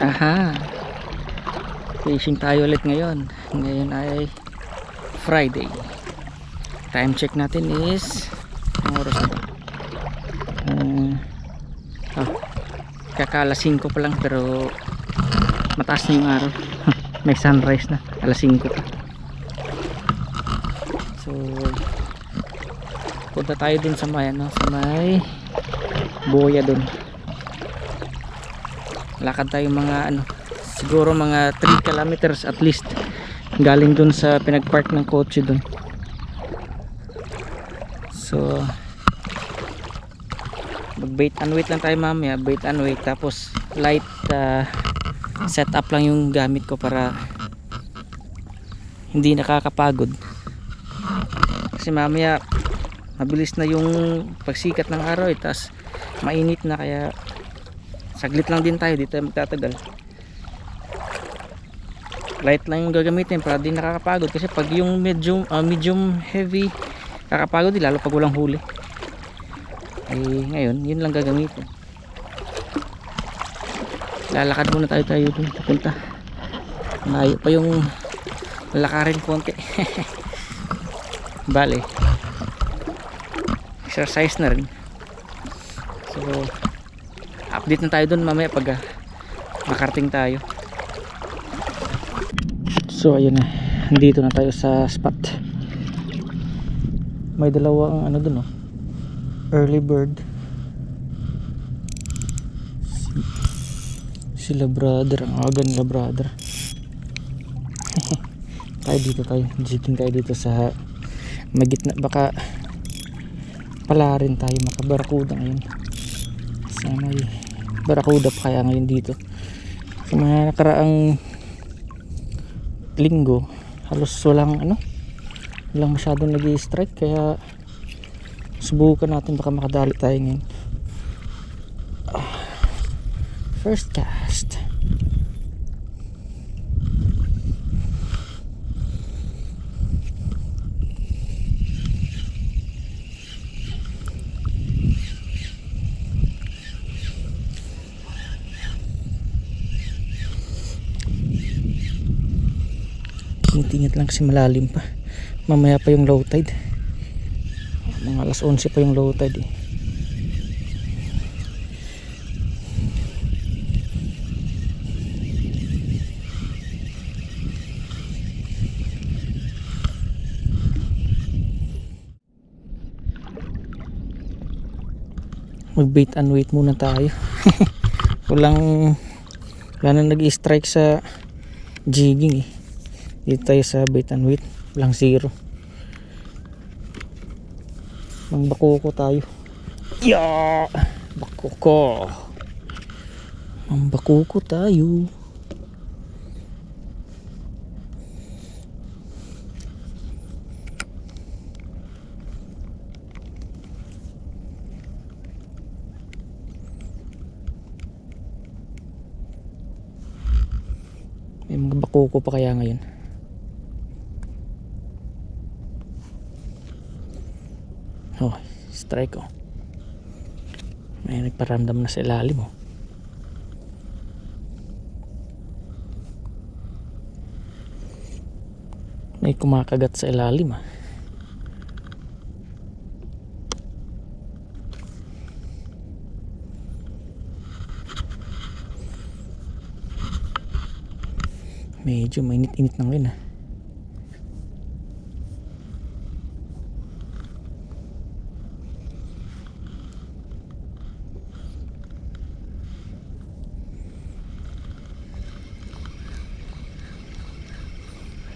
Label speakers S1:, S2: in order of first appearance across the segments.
S1: Aha, fishing tayo ulit ngayon. Ngayon ay Friday. Time check natin is ang oras na ba? Kaka alas 5 pa lang, pero mataas na yung araw. May sunrise na, alas 5 pa. So punta tayo dun sa may sa may boya dun. Lakad tayo mga siguro mga 3 kilometers at least galing dun sa pinagpark ng kotse dun. So mag bait and wait lang tayo mamaya, bait and wait, tapos light set up lang yung gamit ko para hindi nakakapagod, kasi mamaya mabilis na yung pagsikat ng araw tapos mainit na, kaya saglit lang din tayo, dito tayo magtatagal. Light lang yung gagamitin para di nakakapagod, kasi pag yung medium heavy kakapagod lalo pag walang huli. Ngayon yun lang gagamitin. Lalakad muna tayo dun papunta. Malayo pa yung lalakarin konti. Bale, exercise na rin. So update na tayo dun mamaya pag makarating tayo. So ayun na, dito na tayo sa spot. May dalawang dun early bird, sila brother, ang aga nila brother. Dito tayo sa magitna, baka pala rin tayo makabarakuda ngayon. Sa may barakuda pa kaya ngayon dito. Sa mga nakaraang linggo halos walang masyadong nag-i-strike, kaya subukan natin, baka makadali tayo ngayon. First cast. Tingit lang kasi malalim pa, mamaya pa yung low tide, mga alas 11 pa yung low tide Mag bait and wait muna tayo. wala na nag-i-strike sa jigging dito tayo sa bait and wait, walang zero. Mangbakuko tayo. Mangbakuko tayo. May mga bakuko pa kaya ngayon? Strike may nagparamdam na sa ilalim may kumakagat sa ilalim medyo mainit-init na ngayon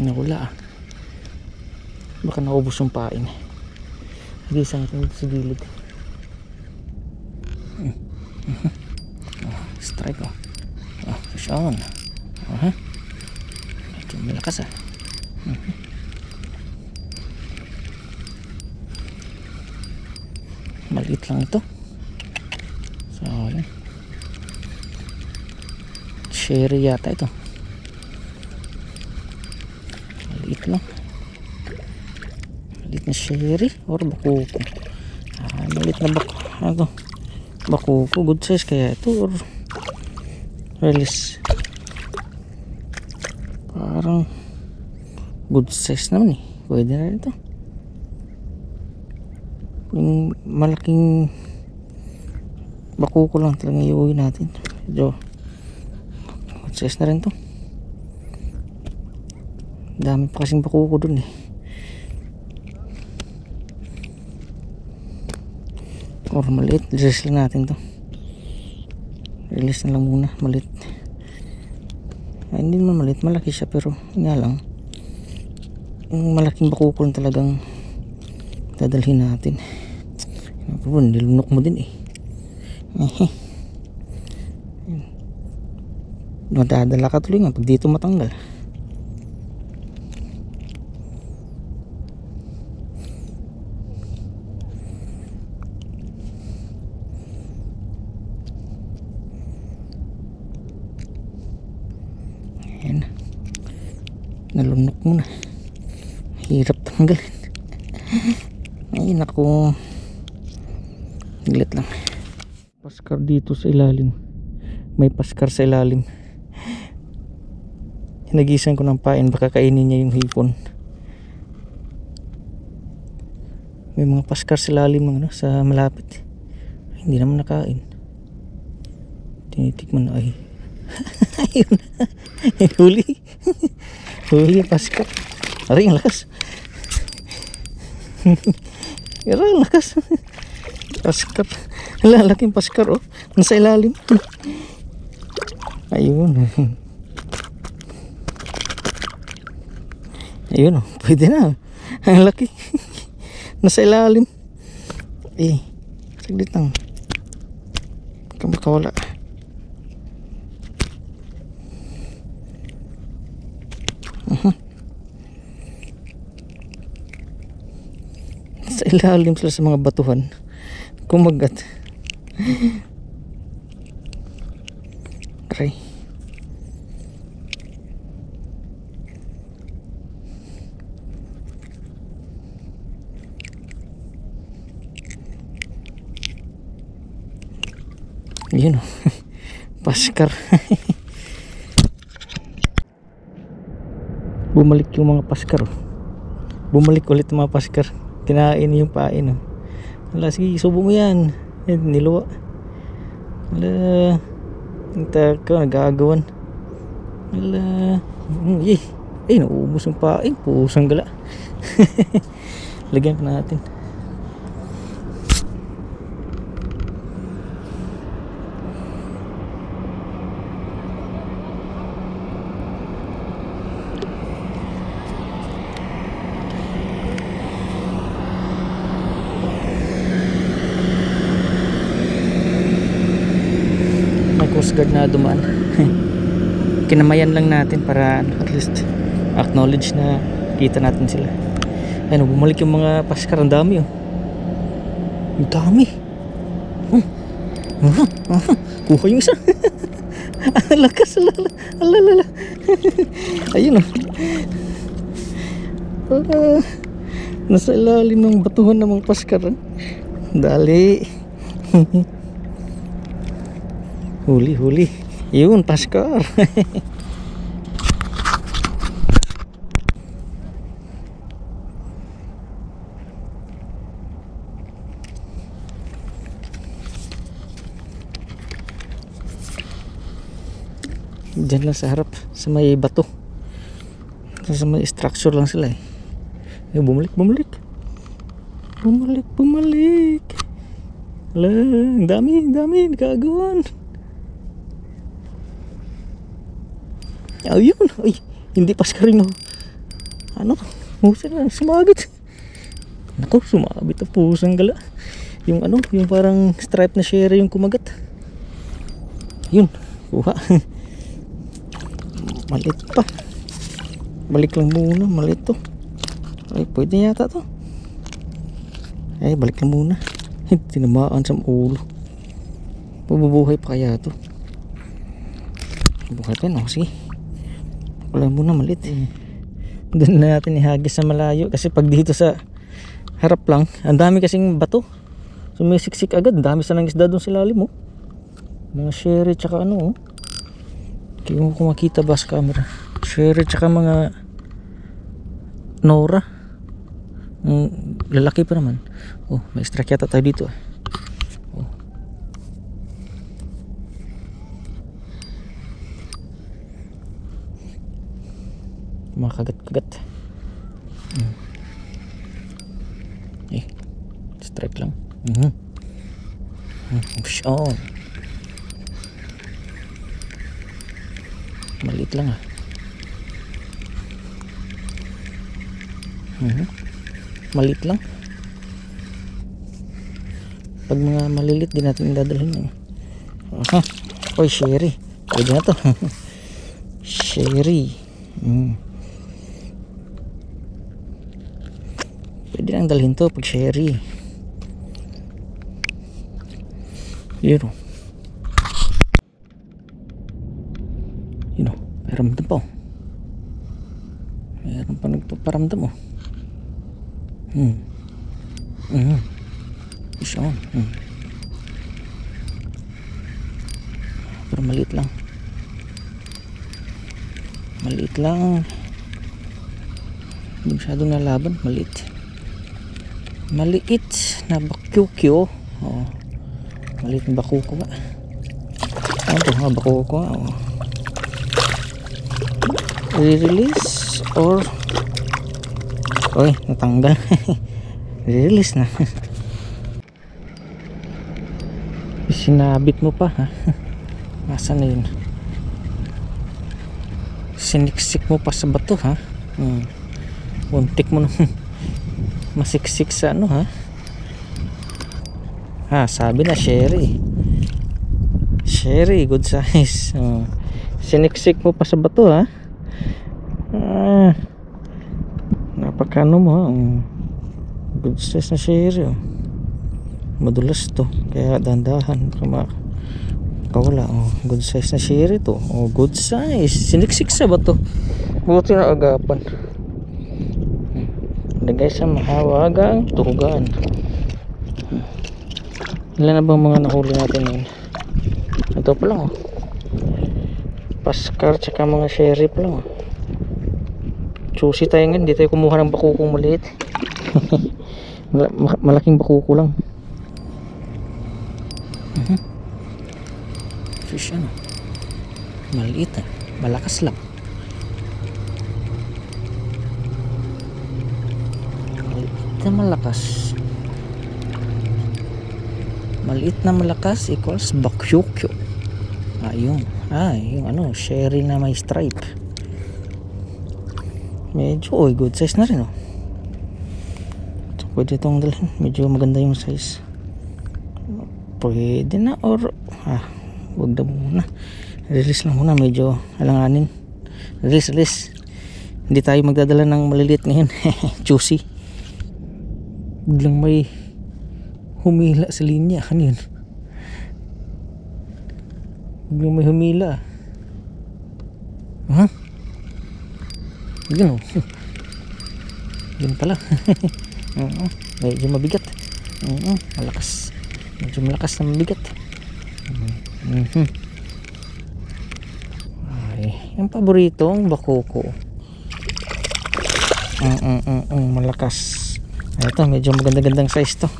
S1: nawala baka naubos yung pain, hindi isang ito sa gilid. Strike fish on. Medyo malakas maliit lang ito. So yun, sherry yata ito, maliit lang, maliit na sherry or bakuko. Maliit na bakuko, good size kaya ito, or release. Parang good size naman eh. Pwede na rin ito. Yung malaking bakuko lang talagang iuwi natin. Medyo good size na rin to. Dami pa kasing bakuko dun eh. Or maliit, release lang natin to. Release na lang muna, maliit. Ay, hindi naman maliit, malaki siya, pero nga lang yung malaking bakuko lang talagang dadalhin natin. Pero nilunok mo din eh. Madadala ka tuloy nga pag dito matanggal. Ayan. Nalunok mo na. Hirap tanggalin. Ay naku. Naglit lang. Paskar dito sa ilalim. May paskar sa ilalim. Hinagisan ko ng pain, baka kainin niya yung hipon. May mga paskar sa ilalim ng, sa malapit. Ay, hindi naman nakain. Tinitikman na ay. Ayun. Huli. Huli paskar. Aray ang lakas. Aray ang lakas. Paskar. Lalaking paskar oh. Nasa ilalim. Ayun. Ayun oh. Pwede na. Ang laki. Nasa ilalim. Eh. Saglit lang. Makawala. Sa ilalim sila sa mga batuhan. Kumagat. Aray. Yun o. Paskar. Bumalik yung mga paskar. Bumalik ulit yung mga paskar. Kinain yung pain. Wala, sige, subo mo yan. Niluwa. Wala. Taka, nagagawan. Wala. Ay, nauubos yung pain. Pusang gala. Lagyan pa natin. Coast Guard na dumaan. Kinamayan lang natin para at least acknowledge na kita natin sila. Ayun, bumalik yung mga paskar. Ang dami oh. Ang dami. Kuha yung isa. Lakas. Alalala. Ayun oh. Nasa ilalim ng batuhan ng mga paskar. Dali. Huli. Yun, paskar. Diyan lang sa harap, sa may bato. Sa may structure lang sila eh. Bumalik. Wala, ang dami, nagagawan. Ayun, ay, hindi paskarin mo. Ano? Sumabit. Naku, sumabit ang pusang gala. Yung ano, yung parang stripe na shere yung kumagat. Yun, kuha. Malit pa. Balik lang muna, malit to. Ay, pwede yata to. Ay, balik lang muna. Tinamaan sa ulo. Mabubuhay pa kaya to. Buhay pa yun, sige. Wala muna, malit eh. Doon na natin ihagis sa malayo. Kasi pag dito sa harap lang, ang dami kasing bato. Sumisiksik agad. Ang dami sa isda doon sa lalim oh. Mga shere tsaka ano oh. Kaya mo kung makita ba sa camera. Sherry tsaka mga Nora. Lalaki pa naman. Oh, may strike yata tayo dito. Oh. Mga kagat-kagat. Strike lang. Fish on. Maliit lang maliit lang. Pag mga malilit din natin dadalhin. Oy, sherry. Pwede na to. Sherry. Pwede nang dalhin to pag sherry. Yun o. Paramdam pa. Mayroon pa nagpaparamdam o. Fish on. Pero maliit lang. Maliit lang. Hindi masyadong nalaban. Maliit na bakyukyo. Maliit na bakuko nga. Ano ito? Bakuko nga. Re-release or oy, natanggal. Re-release na. Sinabit mo pa ha. Nasaan na yun? Siniksik mo pa sa bato ha. Untik mo nung masiksik sa ano ha. Sabi na sherry. Sherry, good size. Siniksik mo pa sa bato ha. Napakano mo ha. Good size na sherry. Madulas to, kaya dandahan kawala. Good size na sherry to. Good size. Siniksik sa bato. Buti na agapan. Lagay sa mahawagang tuhugan. Ilan na bang mga nahuli natin ngayon? Ito pa lang Paskar tsaka mga sherry pa lang Susi tayo ngayon. Hindi tayo kumuha ng bakukong maliit. Malaking bakuko lang. Fish ano? Maliit malakas lang. Maliit na malakas. Maliit na malakas equals bakyukyo. Yung ano, sherry na may stripe. Medyo good size na rin so, pwede itong dalhin. Medyo maganda yung size. Pwede na or wag na muna. Release lang muna. Medyo alanganin. Release. Hindi tayo magdadala ng maliliit ngayon. Juicy. Biglang may humila sa linya. Ano yun? Biglang may humila. Yun yun pala. Medyo mabigat. Malakas. Medyo malakas na mabigat. Yung paboritong bakuko. Malakas. Ito medyo maganda-gandang size to.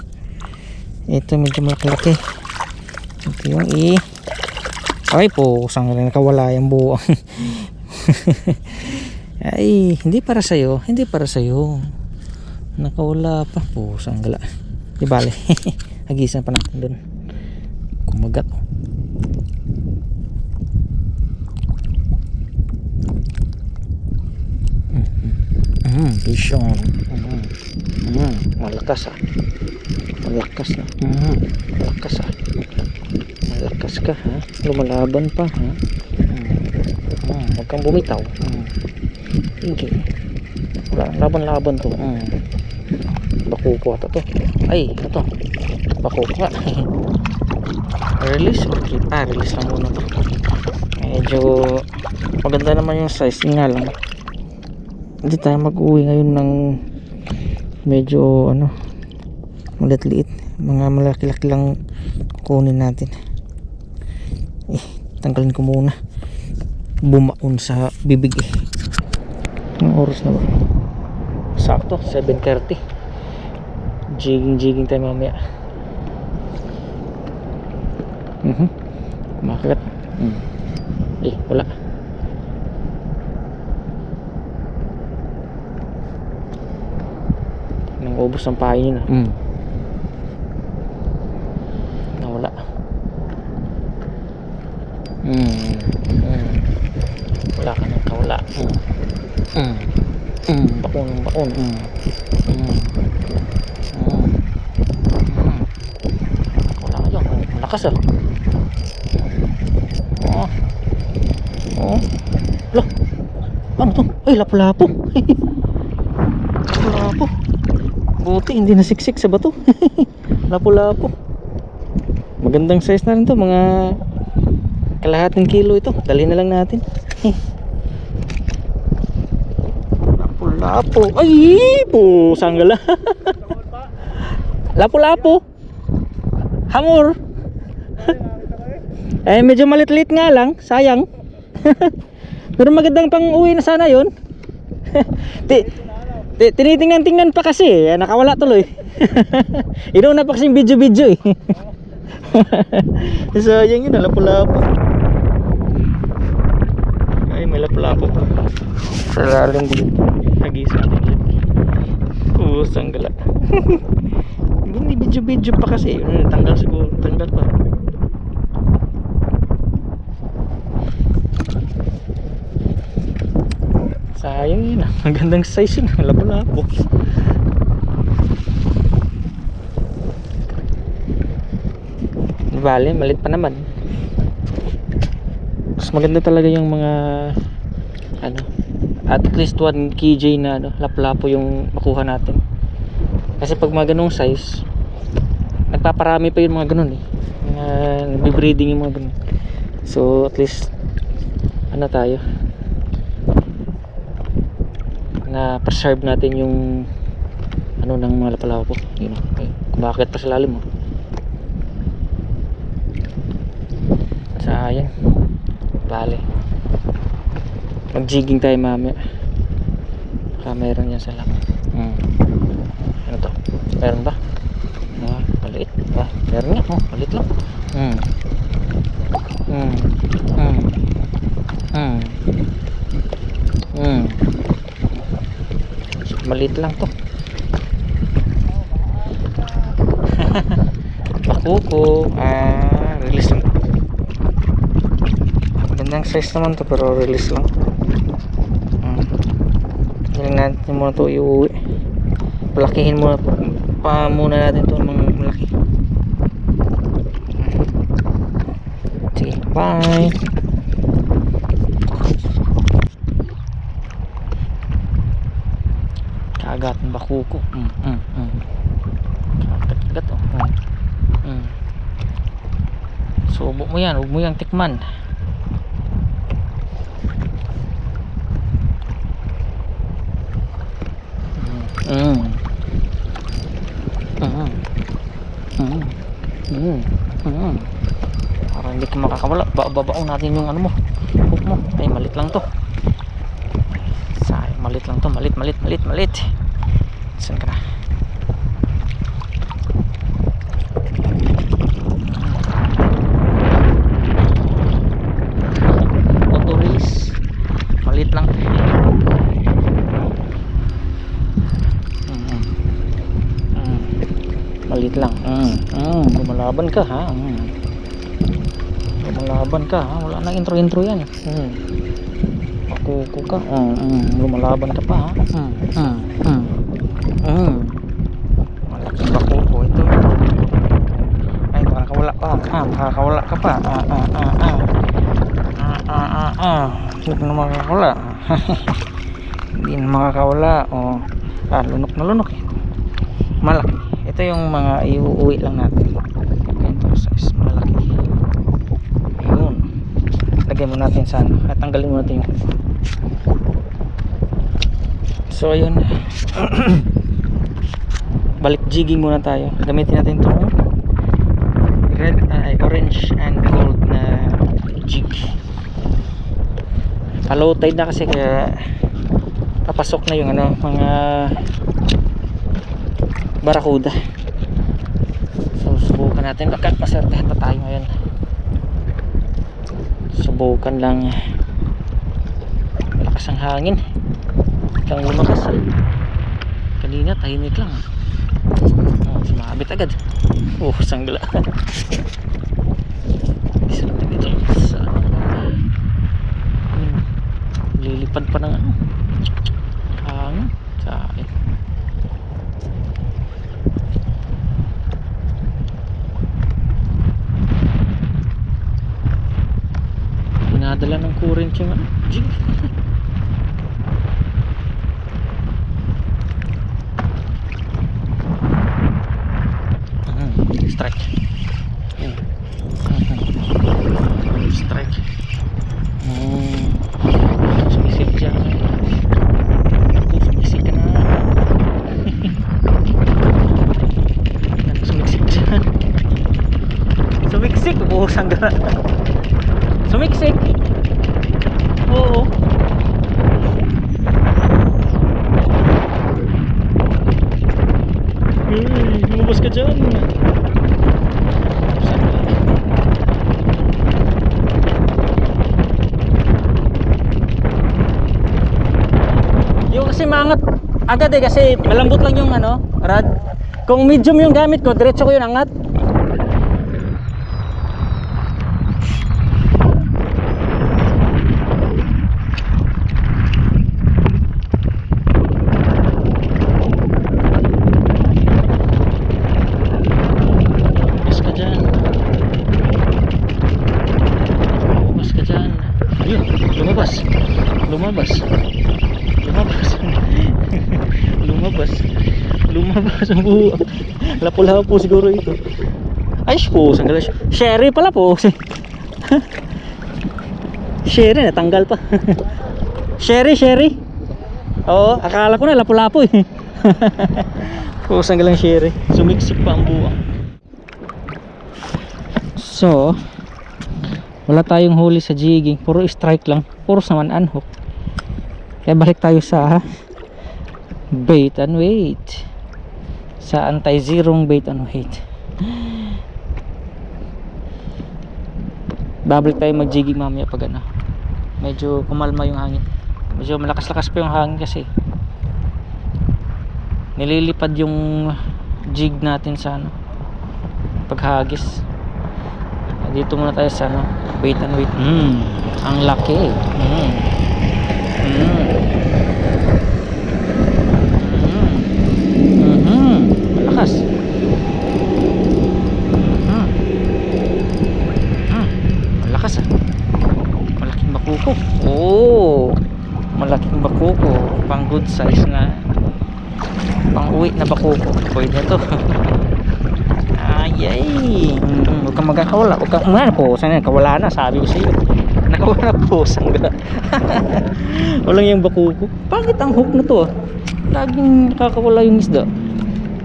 S1: Ito medyo malaki. Ito yung ay po, saan na nakawala yung buwang. Ay, hindi para sa'yo. Hindi para sa'yo. Nakawala pa po. Sanggala. Di bale. Hagisan pa natin dun. Kumagat. Fish on. Malakas Malakas na. Malakas ka ha. Lumalaban pa ha. Huwag kang bumitaw. Sige. Laban to. Bakuko ata to. Ay, ito. Bakuko nga. Release or keep? Release lang muna to. Medyo maganda naman yung size. Nga lang. Hindi tayo mag-uwi ngayon ng medyo maliit-liit. Mga malaki-laki lang kunin natin. Tanggalin ko muna. bumaon sa bibig eh. Anong oras na ba? Sakto 7:30. Jigging tayo mamaya. Kumakagat. Wala. Nang ubos ang pain yun. Nawala. Wala ka nang kawala. Bakon. Wala ka dyan. Malakas ah. Loh, ano to? Ay, lapu-lapu. Lapu-lapu. Buti hindi nasiksik sa bato. Lapu-lapu. Magandang size na rin to, mga kalahating kilo ito. Dali na lang natin. Lapu-lapu. Ay, po, sanggala. Lapu-lapu. Hamor. Eh, medyo malit-lit nga lang, sayang. Pero magandang pang uwi na sana yun. Tinitingnan pa kasi nakawala tuloy. Inuuna pa kasing video eh. Sayang yun, lapu-lapu. Ay, may lapu-lapu pa sa lalim dito. Nag-isa natin dito. Sanggala. Hindi video pa kasi. Tanggal siguro, tanggal pa. Sayang yun ah. Magandang size yun. Lapu-lapu. Bale, malit pa naman. Mas maganda talaga yung mga at least 1 kg na lapu-lapu yung makuha natin. Kasi pag mga ganong size, nagpaparami pa yung mga ganon eh. Nagbe-breeding yung mga ganon. So at least tayo na preserve natin yung ng mga lapu-lapu. Yun okay. Kumakit pa sa lalim mo. Sayang. Bale, mag-jigging tayo mamaya. Baka meron yan sa laman. Ano to? Meron ba? Maliit. Meron nga. Maliit lang. Maliit lang to. Bakuko. Release lang. Magandang size naman to, pero release lang. Hindi natin muna to iuwi. Palakihin muna pa muna natin to ng malaki. Sige, bye. Kagat ng bakuko. Kagat oh. Subo mo yan, huwag mo yang tikman. Parang hindi ko makakawala. Babaon natin yung ano mo, hook mo. Ay, malit lang to. Malit lang to. Malit. Saan ka na? Auto release. Malit lang. Malit lang. Lumalaban ka ha. Lumalaban ka ha. Wala nang intro yan. Makuko ka. Lumalaban ka pa ha. Malaking bakuko ito. Ay, makakawala pa. Makakawala ka pa. Hindi na makakawala. Hindi na makakawala. Lunok na lunok eh. Malaki. Ito yung mga iuuwi lang natin. Ito size malaki. Ayun. Lagyan mo natin sa at tanggalin mo natin yung so ayun. Balik jigging muna tayo. Gamitin natin itong orange and gold na jig. low tide na kasi, kaya papasok na yung ano, mga barakuda. So subukan natin, baka masertehan pa tayo ngayon. Subukan lang. Malakas ang hangin, biglang lumakas. Kanina tahimik lang. Sumabit agad. Sanggala. Lilipad pa ng ano, hangin sa akin. Pinadala ng current yung ano, jig. Strike. Strike. Sumisip dyan. Sumisip ka na. Sumiksik dyan. Sumiksik. Sanggara. Sumiksik. Oo. Lumabas ka dyan. Yung kasi mangat agad kasi malambot lang yung ano, rod. Kung medium yung gamit ko, diretso ko yung angat. Lumabas ang buo. Lapu-lapu siguro ito. Ay po, sanggala. Sherry pala po. Sherry, natanggal pa. Sherry. Oo, akala ko na lapu-lapu eh. Sanggalang sherry. Sumiksik pa ang buo. So, wala tayong huli sa jigging, puro strike lang, puro naman unhook. Kaya balik tayo sa bait and wait, sa anti-zerong bait and wait. Babalik tayo mag-jigging mamaya pag ano, medyo kumalma yung hangin. Medyo malakas-lakas pa yung hangin kasi nililipad yung jig natin sa ano, paghagis. Dito muna tayo sa ano, bait and wait. Ang laki. Malakas. Malakas ah. Malaking bakuko. Malaking bakuko. Pang good size na, pang uwi na bakuko. Pwede na to. Ayay. Huwag kang magkakawala. Huwag kang umana po. Sana nakawala na. Sabi ko sa iyo. Nakawala po. Sangga. Walang yung bakuko. Bakit ang hook na to? Laging nakakawala yung isda.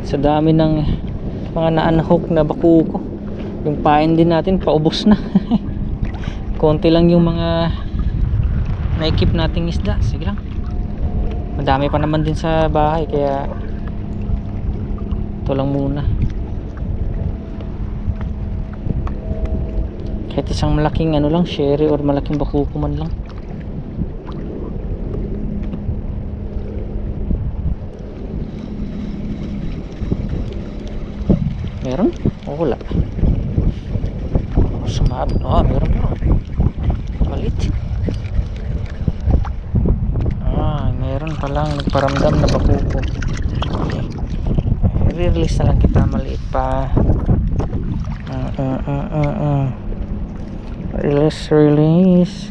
S1: Sa dami ng mga na-unhook na bakuko. Yung pain din natin paubos na. Konti lang yung mga na-equip nating isda. Sige lang. Madami pa naman din sa bahay. Kaya ito lang muna. Kahit isang malaking ano lang, sherry or malaking bakuko man lang. Meron? O wala? Sumabit. Meron. Palit. Meron palang nagparamdam na bakuko. Okay. I-release na lang kita, maliit pa. Release.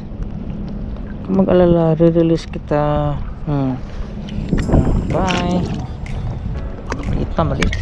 S1: Kung mag-alala, re-release kita. Bye. Maliit pa, maliit.